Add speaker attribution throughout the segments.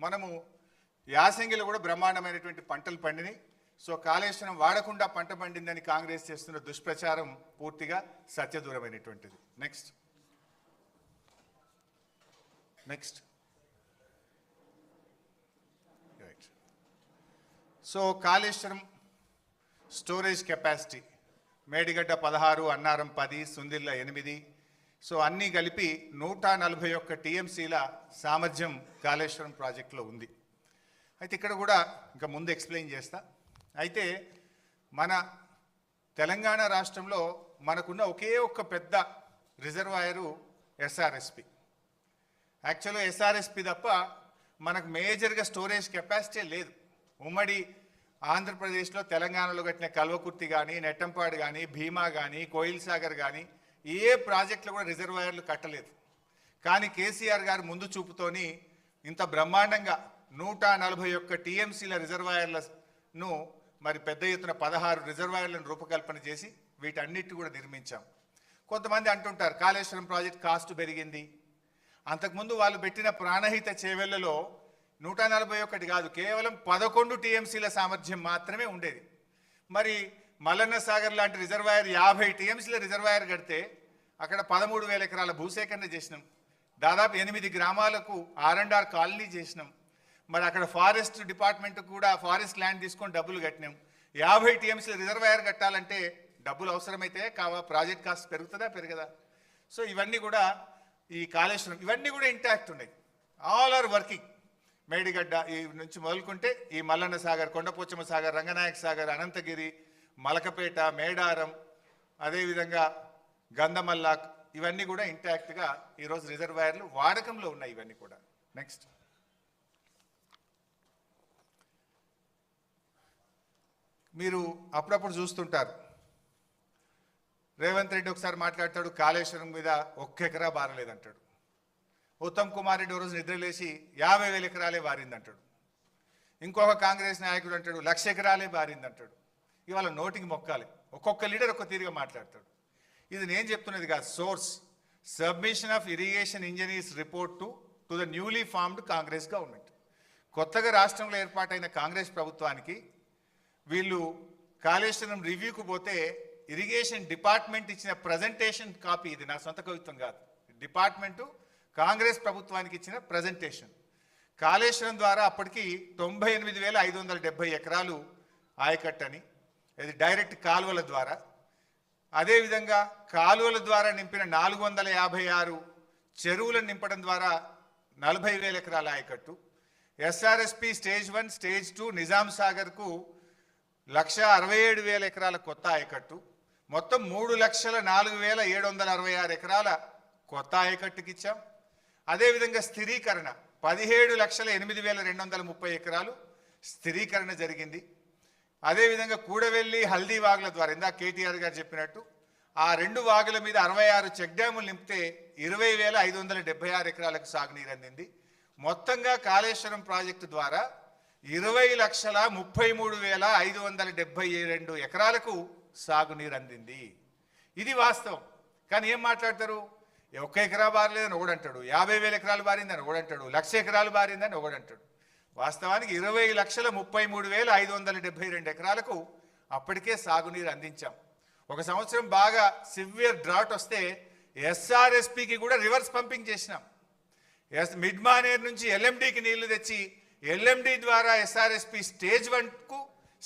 Speaker 1: మనము యాసంగిలో కూడా బ్రహ్మాండమైనటువంటి పంటలు పండినాయి. సో కాళేశ్వరం వాడకుండా పంట పండిందని కాంగ్రెస్ చేస్తున్న దుష్ప్రచారం పూర్తిగా సత్యదూరమైనటువంటిది. Next right. So Kaleshwaram storage capacity Medigadda 16, Annaram 10, Sundilla 8. So అన్నీ కలిపి 141 టీఎంసీల సామర్థ్యం కాళేశ్వరం ప్రాజెక్టులో ఉంది. అయితే ఇక్కడ కూడా ఇంకా ముందు ఎక్స్ప్లెయిన్ చేస్తా. అయితే మన తెలంగాణ రాష్ట్రంలో మనకున్న ఒకే ఒక్క పెద్ద రిజర్వాయరు ఎస్ఆర్ఎస్పి. యాక్చువల్గా ఎస్ఆర్ఎస్పి తప్ప మనకు మేజర్గా స్టోరేజ్ కెపాసిటీ లేదు. ఉమ్మడి ఆంధ్రప్రదేశ్లో తెలంగాణలో కట్టిన కల్వకుర్తి కానీ, నెట్టంపాడు కానీ, భీమా కానీ, కోయిల్ సాగర్ కానీ ఏ ప్రాజెక్టులు కూడా రిజర్వాయర్లు కట్టలేదు. కానీ కేసీఆర్ గారు ముందు చూపుతోని ఇంత బ్రహ్మాండంగా 141 టీఎంసీల రిజర్వాయర్లను మరి పెద్ద ఎత్తున 16 రిజర్వాయర్లను రూపకల్పన చేసి వీటన్నిటి కూడా నిర్మించాం. కొంతమంది అంటుంటారు కాళేశ్వరం ప్రాజెక్ట్ కాస్ట్ పెరిగింది. అంతకుముందు వాళ్ళు పెట్టిన ప్రాణహిత చేవెళ్లలో 141 కాదు, కేవలం 11 టీఎంసీల సామర్థ్యం మాత్రమే ఉండేది. మరి మల్లన్న సాగర్ లాంటి రిజర్వాయర్ 50 టీఎంసీల రిజర్వాయర్ కడితే అక్కడ 13,000 ఎకరాల భూసేకరణ చేసినాం. దాదాపు 8 గ్రామాలకు R&R కాలనీ చేసినాం. మరి అక్కడ ఫారెస్ట్ డిపార్ట్మెంట్ కూడా ఫారెస్ట్ ల్యాండ్ తీసుకొని డబ్బులు కట్టినాం. 50 టీఎంసీల రిజర్వాయర్ కట్టాలంటే డబ్బులు అవసరమైతే ప్రాజెక్ట్ కాస్ట్ పెరుగుతుందా పెరగదా? సో ఇవన్నీ కూడా ఈ కాళేశ్వరం ఇవన్నీ కూడా ఇంటాక్ట్ ఉన్నాయి. All are working. మేడిగడ్డ ఈ నుంచి మొదలుకుంటే ఈ మల్లన్న సాగర్, కొండపోచమ్మ సాగర్, రంగనాయక సాగర్, అనంతగిరి, మలకపేట, మేడారం, అదేవిధంగా గంధమల్లాక్ ఇవన్నీ కూడా ఇంటాక్ట్గా ఈరోజు రిజర్వాయర్లు వాడకంలో ఉన్నాయి. ఇవన్నీ కూడా నెక్స్ట్. మీరు అప్పుడప్పుడు చూస్తుంటారు రేవంత్ రెడ్డి ఒకసారి మాట్లాడతాడు కాళేశ్వరం మీద 1 ఎకరా బారలేదంటాడు. ఉత్తమ్ కుమార్ రెడ్డి రోజు నిద్రలేసి 50,000 ఎకరాలే బారిందంటాడు. ఇంకొక కాంగ్రెస్ నాయకుడు అంటాడు 1,00,000 ఎకరాలే బారిందంటాడు. ఇవాళ నోటికి మొక్కాలి. ఒక్కొక్క లీడర్ ఒక్క తీరుగా మాట్లాడతాడు. ఇది నేను చెప్తున్నది కాదు. Source submission of irrigation engineers report to the newly formed Congress government. కొత్తగా రాష్ట్రంలో ఏర్పాటైన కాంగ్రెస్ ప్రభుత్వానికి వీళ్ళు కాళేశ్వరం రివ్యూకు పోతే ఇరిగేషన్ డిపార్ట్మెంట్ ఇచ్చిన ప్రజెంటేషన్ కాపీ, ఇది నా సొంత కవిత్వం కాదు, డిపార్ట్మెంటు కాంగ్రెస్ ప్రభుత్వానికి ఇచ్చిన ప్రజెంటేషన్. కాళేశ్వరం ద్వారా అప్పటికి 98,570 ఎకరాలు ఆయకట్టని, ఇది డైరెక్ట్ కాలువల ద్వారా. అదేవిధంగా కాలువల ద్వారా నింపిన 456 చెరువులను నింపడం ద్వారా 40,000 ఎకరాల ఆయకట్టు. ఎస్ఆర్ఎస్పి స్టేజ్ 1, స్టేజ్ 2 నిజాం సాగర్కు 1,67,000 ఎకరాల కొత్త ఆయకట్టు. మొత్తం 3,04,766 ఎకరాల కొత్త ఆయకట్టుకి ఇచ్చాం. అదేవిధంగా స్థిరీకరణ 17,08,230 ఎకరాలు స్థిరీకరణ జరిగింది. అదేవిధంగా కూడవెల్లి, హల్దీ వాగుల ద్వారా ఇందాక కేటీఆర్ గారు చెప్పినట్టు ఆ 2 వాగుల మీద 66 చెక్ డ్యాములు నింపితే 20,576 ఎకరాలకు సాగునీరు అందింది. మొత్తంగా కాళేశ్వరం ప్రాజెక్టు ద్వారా 20,33,572 ఎకరాలకు సాగునీరు అందింది. ఇది వాస్తవం. కానీ ఏం మాట్లాడతారు? 1 ఎకరా బారలేదని ఒకడంటాడు, 50,000 ఎకరాలు బారిందని ఒకడంటాడు, 1,00,000 ఎకరాలు బారిందని ఒకడంటాడు. వాస్తవానికి 20,33,572 ఎకరాలకు అప్పటికే సాగునీరు అందించాం. ఒక సంవత్సరం బాగా సివియర్ డ్రాట్ వస్తే ఎస్ఆర్ఎస్పికి కూడా రివర్స్ పంపింగ్ చేసినాం. మిడ్ మానేర్ నుంచి ఎల్ఎండికి నీళ్లు తెచ్చి ఎల్ఎండి ద్వారా ఎస్ఆర్ఎస్పి స్టేజ్ 1కు,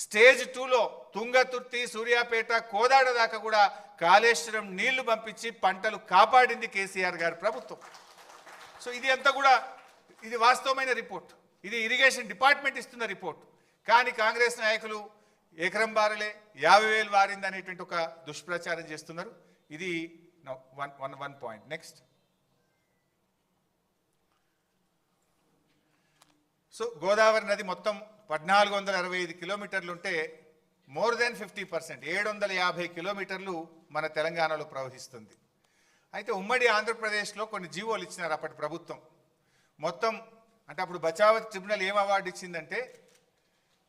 Speaker 1: స్టేజ్ 2లో తుంగతుర్తి, సూర్యాపేట, కోదాడ దాకా కూడా కాళేశ్వరం నీళ్లు పంపించి పంటలు కాపాడింది కేసీఆర్ గారి ప్రభుత్వం. సో ఇది అంతా కూడా ఇది వాస్తవమైన రిపోర్ట్. ఇది ఇరిగేషన్ డిపార్ట్మెంట్ ఇస్తున్న రిపోర్ట్. కానీ కాంగ్రెస్ నాయకులు ఎకరం బారలే 50,000 బారింది అనేటువంటి ఒక దుష్ప్రచారం చేస్తున్నారు. ఇది one point. Next. So Godavari నది మొత్తం 1,465 కిలోమీటర్లు ఉంటే మోర్ దాన్ 50%, 750 కిలోమీటర్లు మన తెలంగాణలో ప్రవహిస్తుంది. అయితే ఉమ్మడి ఆంధ్రప్రదేశ్లో కొన్ని జీవోలు ఇచ్చినారు అప్పటి ప్రభుత్వం. మొత్తం అంటే అప్పుడు బచావత్ ట్రిబ్యునల్ ఏం అవార్డు ఇచ్చిందంటే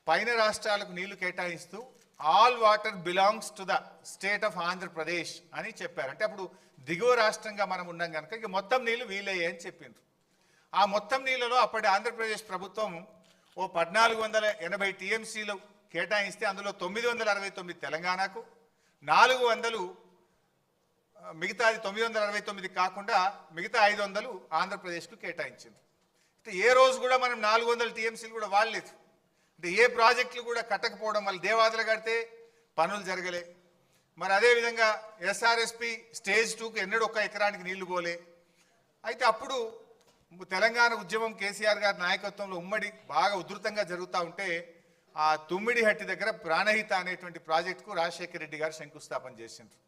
Speaker 1: పైన రాష్ట్రాలకు నీళ్లు కేటాయిస్తూ all water belongs to the state of Andhra Pradesh అని చెప్పారు. అంటే అప్పుడు దిగువ రాష్ట్రంగా మనం ఉన్నాం కనుక ఇక మొత్తం నీళ్లు వీలయ్యాయి అని చెప్పిండ్రు. ఆ మొత్తం నీళ్ళలో అప్పటి ఆంధ్రప్రదేశ్ ప్రభుత్వం ఓ 1480 టీఎంసీలు కేటాయిస్తే అందులో 969 తెలంగాణకు, 400 మిగతాది 969 కాకుండా మిగతా 500 ఆంధ్రప్రదేశ్కు కేటాయించింది. ఏ రోజు కూడా మనం 400 టీఎంసీలు కూడా వాడలేదు. అంటే ఏ ప్రాజెక్టులు కూడా కట్టకపోవడం వల్ల దేవాదులు కడితే పనులు జరగలే. మరి అదేవిధంగా ఎస్ఆర్ఎస్పి స్టేజ్ 2కు ఎన్నడూ 1 ఎకరానికి నీళ్లు పోలే. అయితే అప్పుడు తెలంగాణ ఉద్యమం కేసీఆర్ గారి నాయకత్వంలో ఉమ్మడి బాగా ఉధృతంగా జరుగుతూ ఉంటే ఆ తుమ్మిడిహట్టి దగ్గర ప్రాణహిత అనేటువంటి ప్రాజెక్టుకు రాజశేఖర రెడ్డి గారు శంకుస్థాపన చేసిండ్రు.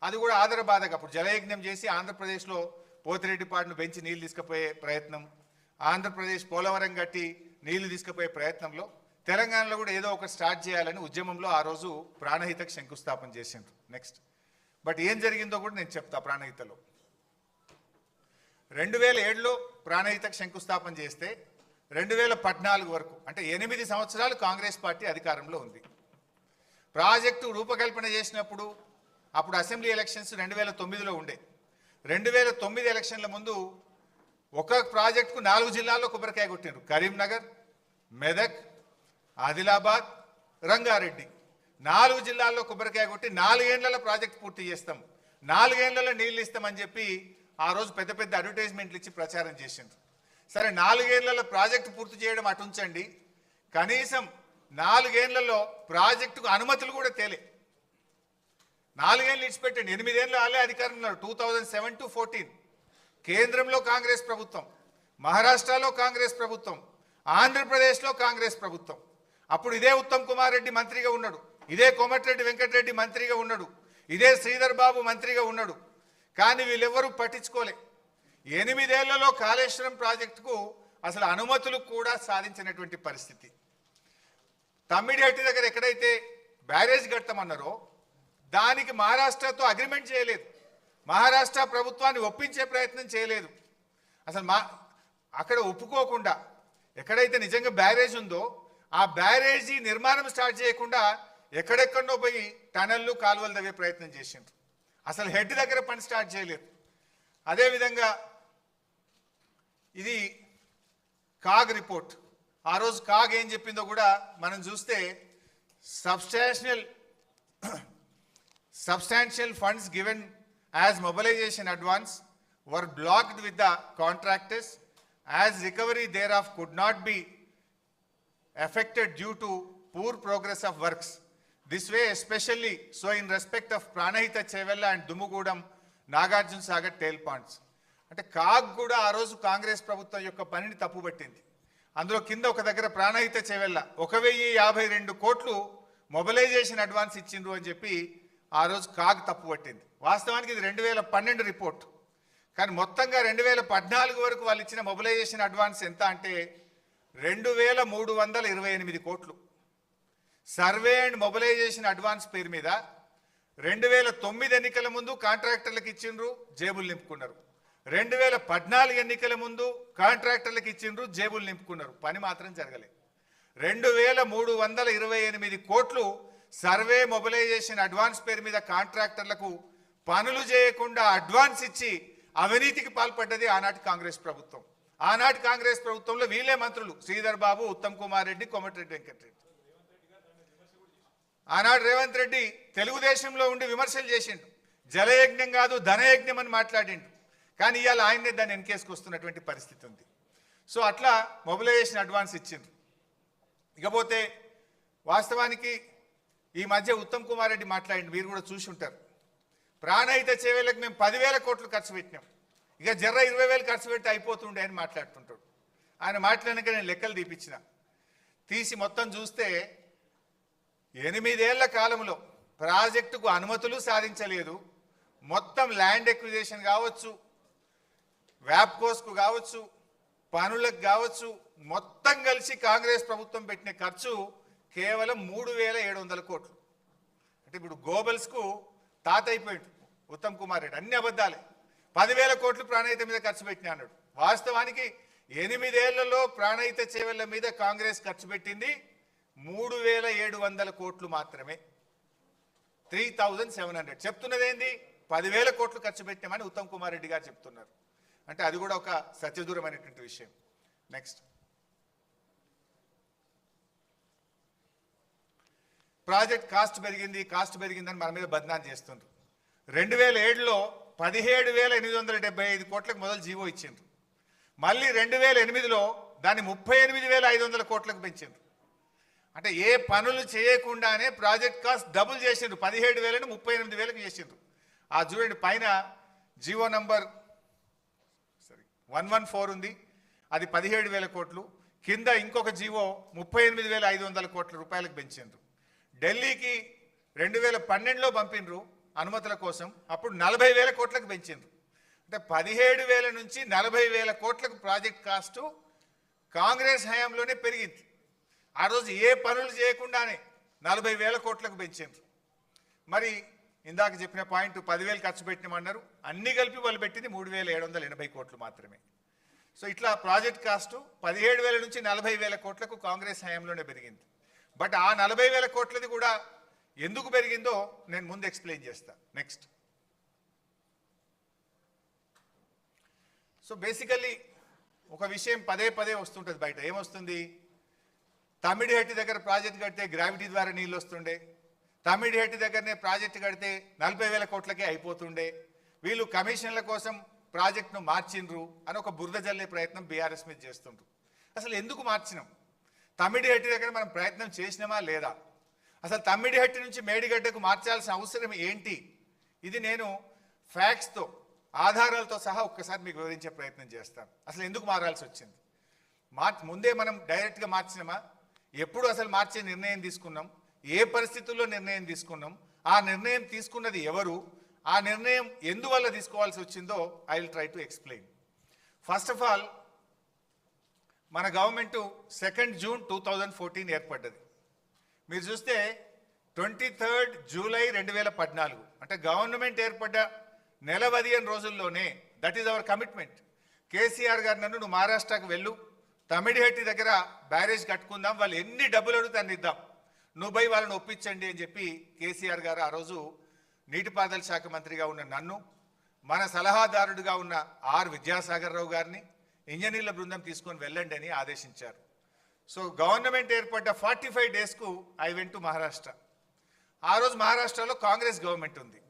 Speaker 1: అది కూడా ఆదరబాధగా అప్పుడు జలయజ్ఞం చేసి ఆంధ్రప్రదేశ్లో పోతిరెడ్డిపాడును పెంచి నీళ్లు తీసుకుపోయే ప్రయత్నం, ఆంధ్రప్రదేశ్ పోలవరం కట్టి నీళ్లు తీసుకుపోయే ప్రయత్నంలో తెలంగాణలో కూడా ఏదో ఒకటి స్టార్ట్ చేయాలని ఉద్యమంలో ఆ రోజు ప్రాణహితకు శంకుస్థాపన చేసిండ్రు. నెక్స్ట్ బట్ ఏం జరిగిందో కూడా నేను చెప్తా. ప్రాణహితలో 2007లో ప్రాణహితకు శంకుస్థాపన చేస్తే 2014 వరకు అంటే 8 సంవత్సరాలు కాంగ్రెస్ పార్టీ అధికారంలో ఉంది. ప్రాజెక్టు రూపకల్పన చేసినప్పుడు అప్పుడు అసెంబ్లీ ఎలక్షన్స్ 2009లో ఉండే. 2009 ఎలక్షన్ల ముందు ఒక ప్రాజెక్టుకు 4 జిల్లాల్లో కొబ్బరికాయ కొట్టిండ్రు. కరీంనగర్, మెదక్, ఆదిలాబాద్, రంగారెడ్డి 4 జిల్లాల్లో కొబ్బరికాయ కొట్టి 4 ఏళ్లలో ప్రాజెక్ట్ పూర్తి చేస్తాం, 4 ఏళ్లలో నీళ్ళు ఇస్తామని చెప్పి ఆ రోజు పెద్ద పెద్ద అడ్వర్టైజ్మెంట్లు ఇచ్చి ప్రచారం చేసిండ్రు. సరే 4 ఏళ్లలో ప్రాజెక్టు పూర్తి చేయడం అటుంచండి, కనీసం 4 ఏళ్లలో ప్రాజెక్టుకు అనుమతులు కూడా తేలే. 4 ఏళ్ళు ఇచ్చిపెట్టండి, 8 ఏళ్ళు వాళ్ళే అధికారంలో ఉన్నారు. 2007 to 14 కేంద్రంలో కాంగ్రెస్ ప్రభుత్వం, మహారాష్ట్రలో కాంగ్రెస్ ప్రభుత్వం, ఆంధ్రప్రదేశ్లో కాంగ్రెస్ ప్రభుత్వం. అప్పుడు ఇదే ఉత్తమ్ కుమార్ రెడ్డి మంత్రిగా ఉన్నాడు, ఇదే కోమటిరెడ్డి వెంకటరెడ్డి మంత్రిగా ఉన్నాడు, ఇదే శ్రీధర్ బాబు మంత్రిగా ఉన్నాడు. కానీ వీళ్ళెవ్వరూ పట్టించుకోలే. 8 ఏళ్లలో కాళేశ్వరం ప్రాజెక్టుకు అసలు అనుమతులు కూడా సాధించినటువంటి పరిస్థితి. తమ్మిడిహట్టి దగ్గర ఎక్కడైతే బ్యారేజ్ కడతామన్నారో దానికి మహారాష్ట్రతో అగ్రిమెంట్ చేయలేదు, మహారాష్ట్ర ప్రభుత్వాన్ని ఒప్పించే ప్రయత్నం చేయలేదు. అసలు అక్కడ ఒప్పుకోకుండా ఎక్కడైతే నిజంగా బ్యారేజ్ ఉందో ఆ బ్యారేజీ నిర్మాణం స్టార్ట్ చేయకుండా ఎక్కడెక్కడో పోయి టనల్లు కాలువలు తవ్వే ప్రయత్నం చేసిండ్రు. అసలు హెడ్ దగ్గర పని స్టార్ట్ చేయలేదు. అదేవిధంగా ఇది కాగ్ రిపోర్ట్. ఆ రోజు కాగ్ ఏం చెప్పిందో కూడా మనం చూస్తే substantial funds given as mobilization advance were blocked with the contractors as recovery thereof could not be affected due to poor progress of works. This way especially so in respect of Pranahita Chevella and Dumugudam Nagarjuna Sagar tail ponds. అంటే CAG కూడా ఆ రోజు కాంగ్రెస్ ప్రభుత్వం యొక్క పనిని తప్పుపట్టింది. అందులో కింద ఒక దగ్గర ప్రాణహిత చెవెల్ల 1052 కోట్లు మొబిలైజేషన్ అడ్వాన్స్ ఇచ్చిండ్రు అని చెప్పి ఆ రోజు కాగ్ తప్పుపట్టింది. వాస్తవానికి ఇది 2012 రిపోర్ట్. కానీ మొత్తంగా 2014 వరకు వాళ్ళు ఇచ్చిన మొబిలైజేషన్ అడ్వాన్స్ ఎంత అంటే 2328 కోట్లు. సర్వే అండ్ మొబిలైజేషన్ అడ్వాన్స్ పేరు మీద 2009 ఎన్నికల ముందు కాంట్రాక్టర్లకు ఇచ్చిండ్రు, జేబులు నింపుకున్నారు. 2014 ఎన్నికల ముందు కాంట్రాక్టర్లకు ఇచ్చిండ్రు, జేబులు నింపుకున్నారు. పని మాత్రం జరగలేదు. 2328 కోట్లు సర్వే మొబిలైజేషన్ అడ్వాన్స్ పేరు మీద కాంట్రాక్టర్లకు పనులు చేయకుండా అడ్వాన్స్ ఇచ్చి అవినీతికి పాల్పడ్డది ఆనాటి కాంగ్రెస్ ప్రభుత్వం. ఆనాటి కాంగ్రెస్ ప్రభుత్వంలో వీళ్ళే మంత్రులు శ్రీధర్ బాబు, ఉత్తమ్ కుమార్ రెడ్డి, కోమటిరెడ్డి వెంకటరెడ్డి. ఆనాడు రేవంత్ రెడ్డి తెలుగుదేశంలో ఉండి విమర్శలు చేసిండు, జలయజ్ఞం కాదు ధనయజ్ఞం అని మాట్లాడిండు. కానీ ఇవాళ ఆయన్నే దాన్ని ఎన్కేసుకొస్తున్నటువంటి పరిస్థితి ఉంది. సో అట్లా మొబిలైజేషన్ అడ్వాన్స్ ఇచ్చిండ్రు. ఇకపోతే వాస్తవానికి ఈ మధ్య ఉత్తమ్ కుమార్ రెడ్డి మాట్లాడిండు, మీరు కూడా చూసి ఉంటారు. ప్రాణహిత చేవేలకు మేము 10,000 కోట్లు ఖర్చు పెట్టినాం, ఇక జర్ర 20,000 ఖర్చు పెట్టి అయిపోతుండే అని మాట్లాడుతుంటాడు. ఆయన మాట్లాడినాక నేను లెక్కలు తీసి మొత్తం చూస్తే 8 ఏళ్ల కాలంలో ప్రాజెక్టుకు అనుమతులు సాధించలేదు. మొత్తం ల్యాండ్ ఎక్విజిషన్ కావచ్చు, వ్యాప్కోస్కు కావచ్చు, పనులకు కావచ్చు, మొత్తం కలిసి కాంగ్రెస్ ప్రభుత్వం పెట్టిన ఖర్చు కేవలం 3,700 కోట్లు. అంటే ఇప్పుడు గోబల్స్కు తాత అయిపోయింది ఉత్తమ్ కుమార్ రెడ్డి. అన్ని అబద్ధాలే. 10,000 కోట్లు ప్రాణహిత మీద ఖర్చు పెట్టినా అన్నాడు. వాస్తవానికి 8 ఏళ్లలో ప్రాణహిత చేవెళ్ల మీద కాంగ్రెస్ ఖర్చు పెట్టింది 3,700 కోట్లు మాత్రమే. 3,700 చెప్తున్నది ఏంది? 10,000 కోట్లు ఖర్చు పెట్టామని ఉత్తమ్ కుమార్ రెడ్డి గారు చెప్తున్నారు. అంటే అది కూడా ఒక సత్యదూరమైనటువంటి విషయం. నెక్స్ట్, ప్రాజెక్ట్ కాస్ట్ పెరిగిందని మన మీద బద్నాం చేస్తుండ్రు. 2007లో 17,875 కోట్లకు మొదలు జీవో ఇచ్చిండ్రు. మళ్ళీ 2008లో దాన్ని 38,500 కోట్లకు పెంచిండ్రు. అంటే ఏ పనులు చేయకుండానే ప్రాజెక్ట్ కాస్ట్ డబుల్ చేసిండ్రు. 17,000ని 38,000కి చేసిండ్రు. ఆ చూడండి, పైన జీవో నంబర్ 114 ఉంది, అది 17,000 కోట్లు. కింద ఇంకొక జీవో 38,500 కోట్ల రూపాయలకు పెంచిండ్రు. ఢిల్లీకి 2012లో పంపిండ్రు అనుమతుల కోసం, అప్పుడు 40,000 కోట్లకు పెంచిండ్రు. అంటే 17,000 నుంచి 40,000 కోట్లకు ప్రాజెక్ట్ కాస్టు కాంగ్రెస్ హయాంలోనే పెరిగింది. ఆ రోజు ఏ పనులు చేయకుండానే 40,000 కోట్లకు పెంచిండ్రు. మరి ఇందాక చెప్పిన పాయింట్ 10,000 ఖర్చు పెట్టినామన్నారు, అన్ని కలిపి వాళ్ళు పెట్టింది 3,780 కోట్లు మాత్రమే. సో ఇట్లా ప్రాజెక్ట్ కాస్టు 17,000 నుంచి 40,000 కోట్లకు కాంగ్రెస్ హయాంలోనే పెరిగింది. బట్ ఆ 40,000 కోట్లది కూడా ఎందుకు పెరిగిందో నేను ముందు ఎక్స్ప్లెయిన్ చేస్తా. నెక్స్ట్, సో బేసికల్లీ ఒక విషయం పదే వస్తుంటుంది బయట. ఏమొస్తుంది? తమ్మిడిహట్టి దగ్గర ప్రాజెక్ట్ కడితే గ్రావిటీ ద్వారా నీళ్ళు వస్తుండే, తమ్మిడిహట్టి దగ్గరనే ప్రాజెక్టు కడితే 40,000 కోట్లకే అయిపోతుండే, వీళ్ళు కమిషన్ల కోసం ప్రాజెక్టును మార్చిండ్రు అని ఒక బురద జల్లే ప్రయత్నం బీఆర్ఎస్ మీద చేస్తుండ్రు. అసలు ఎందుకు మార్చినాం? తమ్మిడిహట్టి దగ్గర మనం ప్రయత్నం చేసినామా లేదా? అసలు తమ్మిడిహట్టి నుంచి మేడిగడ్డకు మార్చాల్సిన అవసరం ఏంటి? ఇది నేను ఫ్యాక్ట్స్తో, ఆధారాలతో సహా ఒక్కసారి మీకు వివరించే ప్రయత్నం చేస్తాను. అసలు ఎందుకు మారాల్సి వచ్చింది? ముందే మనం డైరెక్ట్గా మార్చినామా? ఎప్పుడు అసలు మార్చే నిర్ణయం తీసుకున్నాం? ఏ పరిస్థితుల్లో నిర్ణయం తీసుకున్నాం? ఆ నిర్ణయం తీసుకున్నది ఎవరు? ఆ నిర్ణయం ఎందువల్ల తీసుకోవాల్సి వచ్చిందో I will try to explain. First of all, మన గవర్నమెంట్ 2 జూన్ 2014 ఏర్పడ్డది. మీరు చూస్తే 23 జూలై 2014, అంటే గవర్నమెంట్ ఏర్పడ్డ నెల 15 రోజుల్లోనే, that is our commitment. KCR గారు నన్ను, నువ్వు మహారాష్ట్రకు వెళ్ళు, తమిడిహట్టి దగ్గర బ్యారేజ్ కట్టుకుందాం, వాళ్ళు ఎన్ని డబ్బులు అడుగుతా అన్ని ఇద్దాం, నువ్వు పోయి వాళ్ళని ఒప్పించండి అని చెప్పి కేసీఆర్ గారు ఆ రోజు నీటిపారుదల శాఖ మంత్రిగా ఉన్న నన్ను, మన సలహాదారుడిగా ఉన్న ఆర్ విద్యాసాగర్ రావు గారిని ఇంజనీర్ల బృందం తీసుకొని వెళ్ళండి అని ఆదేశించారు. సో గవర్నమెంట్ ఏర్పడ్డ 45 డేస్కు ఐ వెంట్ టు మహారాష్ట్ర. ఆ రోజు మహారాష్ట్రలో కాంగ్రెస్ గవర్నమెంట్ ఉంది.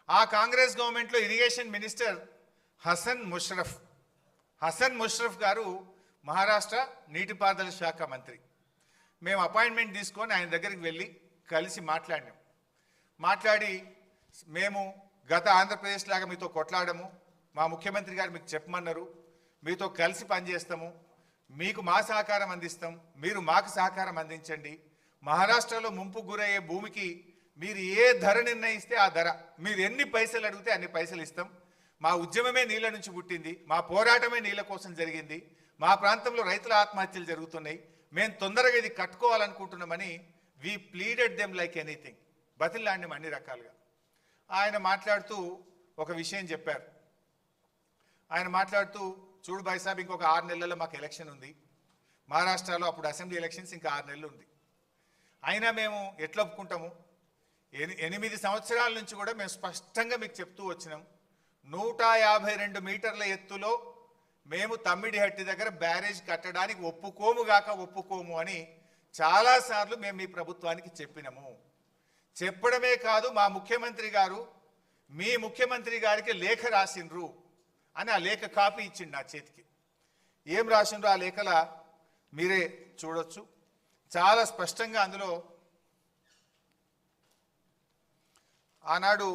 Speaker 1: ఆ కాంగ్రెస్ గవర్నమెంట్లో ఇరిగేషన్ మినిస్టర్ హసన్ ముషరఫ్ గారు మహారాష్ట్ర నీటిపారుదల శాఖ మంత్రి. మేము అపాయింట్మెంట్ తీసుకొని ఆయన దగ్గరికి వెళ్ళి కలిసి మాట్లాడి మేము గత ఆంధ్రప్రదేశ్ లాగా మీతో కొట్లాడము, మా ముఖ్యమంత్రి గారు మీకు చెప్పమన్నారు, మీతో కలిసి పనిచేస్తాము, మీకు మా సహకారం అందిస్తాం, మీరు మాకు సహకారం అందించండి, మహారాష్ట్రలో ముంపు గురయ్యే భూమికి మీరు ఏ ధర నిర్ణయిస్తే ఆ ధర, మీరు ఎన్ని పైసలు అడిగితే అన్ని పైసలు ఇస్తాం, మా ఉద్యమమే నీళ్ళ నుంచి పుట్టింది, మా పోరాటమే నీళ్ళ కోసం జరిగింది, మా ప్రాంతంలో రైతుల ఆత్మహత్యలు జరుగుతున్నాయి, మేము తొందరగా ఇది కట్టుకోవాలనుకుంటున్నామని we pleaded them like anything, బతిలాడినాం అన్ని రకాలుగా. ఆయన మాట్లాడుతూ ఒక విషయం చెప్పారు. ఆయన మాట్లాడుతూ, చూడు భాయ్ సాబ్, ఇంకొక 6 నెలల్లో మాకు ఎలక్షన్ ఉంది, మహారాష్ట్రలో అప్పుడు అసెంబ్లీ ఎలక్షన్స్ ఇంకా 6 నెలలు ఉంది, అయినా మేము ఎట్లా ఒప్పుకుంటాము? 8 సంవత్సరాల నుంచి కూడా మేము స్పష్టంగా మీకు చెప్తూ వచ్చినాం, 152 మీటర్ల ఎత్తులో మేము తమ్మిడిహట్టి దగ్గర బ్యారేజ్ కట్టడానికి ఒప్పుకోము అని చాలాసార్లు మేము మీ ప్రభుత్వానికి చెప్పినాము. చెప్పడమే కాదు, మా ముఖ్యమంత్రి గారు మీ ముఖ్యమంత్రి గారికి లేఖ రాసిండ్రు అని ఆ లేఖ కాపీ ఇచ్చిండు నా చేతికి. ఏం రాసిండ్రు ఆ లేఖల మీరే చూడొచ్చు. చాలా స్పష్టంగా అందులో ఆనాడు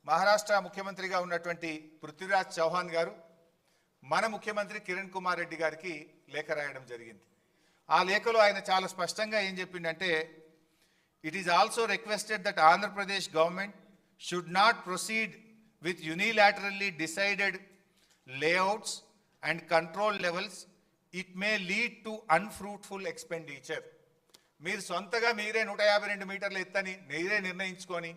Speaker 1: మహారాష్ట్ర ముఖ్యమంత్రిగా ఉన్నటువంటి పృథ్వీరాజ్ చౌహాన్ గారు మన ముఖ్యమంత్రి కిరణ్ కుమార్ రెడ్డి గారికి లేఖ రాయడం జరిగింది. ఆ లేఖలో ఆయన చాలా స్పష్టంగా ఏం చెప్పిండంటే, it is also requested that Andhra Pradesh government should not proceed with unilaterally decided layouts and control levels. It may lead to unfruitful expenditure. మీరు సొంతగా మీరే 152 మీటర్ల ఎత్తని మీరే నిర్ణయించుకొని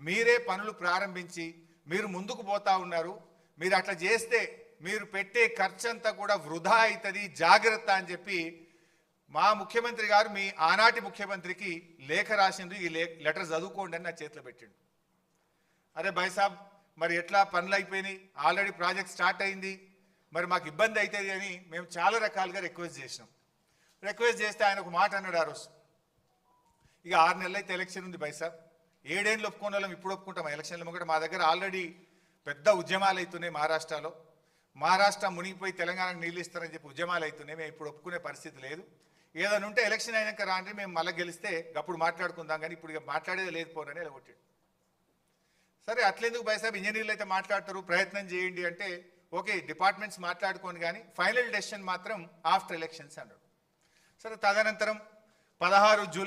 Speaker 1: మీరే పనులు ప్రారంభించి మీరు ముందుకు పోతా ఉన్నారు. మీరు అట్లా చేస్తే మీరు పెట్టే ఖర్చంతా కూడా వృధా అవుతుంది, జాగ్రత్త అని చెప్పి మా ముఖ్యమంత్రి గారు మీ ఆనాటి ముఖ్యమంత్రికి లేఖ రాసిండ్రు. ఈ లెటర్ చదువుకోండి అని నా చేతిలో పెట్టిండు. అరే భాయ్ సాబ్, మరి ఎట్లా పనులు అయిపోయినాయి, ఆల్రెడీ ప్రాజెక్ట్ స్టార్ట్ అయింది, మరి మాకు ఇబ్బంది అవుతుంది అని మేము చాలా రకాలుగా రిక్వెస్ట్ చేసినాం. రిక్వెస్ట్ చేస్తే ఆయన ఒక మాట అన్నాడు ఆ రోజు, ఇక 6 నెలలు అయితే ఎలక్షన్ ఉంది బైసా, 7 ఏళ్ళు ఒప్పుకునే వాళ్ళం ఇప్పుడు ఒప్పుకుంటాం ఎలక్షన్లు కూడా. మా దగ్గర ఆల్రెడీ పెద్ద ఉద్యమాలు అవుతున్నాయి మహారాష్ట్రలో, మహారాష్ట్ర మునిగిపోయి తెలంగాణకు నీళ్ళు ఇస్తారని చెప్పి ఉద్యమాలు అవుతున్నాయి, మేము ఇప్పుడు ఒప్పుకునే పరిస్థితి లేదు. ఏదైనా ఉంటే ఎలక్షన్ అయినాక రాండి, మేము మళ్ళీ గెలిస్తే అప్పుడు మాట్లాడుకుందాం, కానీ ఇప్పుడు ఇక మాట్లాడేది లేదు పోనని ఎలగొట్టాడు. సరే అట్లెందుకు బైసాబ్, ఇంజనీర్లు అయితే మాట్లాడతారు, ప్రయత్నం చేయండి అంటే ఓకే డిపార్ట్మెంట్స్ మాట్లాడుకోండి, కానీ ఫైనల్ డెసిషన్ మాత్రం ఆఫ్టర్ ఎలక్షన్స్ అన్నాడు. సరే తదనంతరం 16 జూలై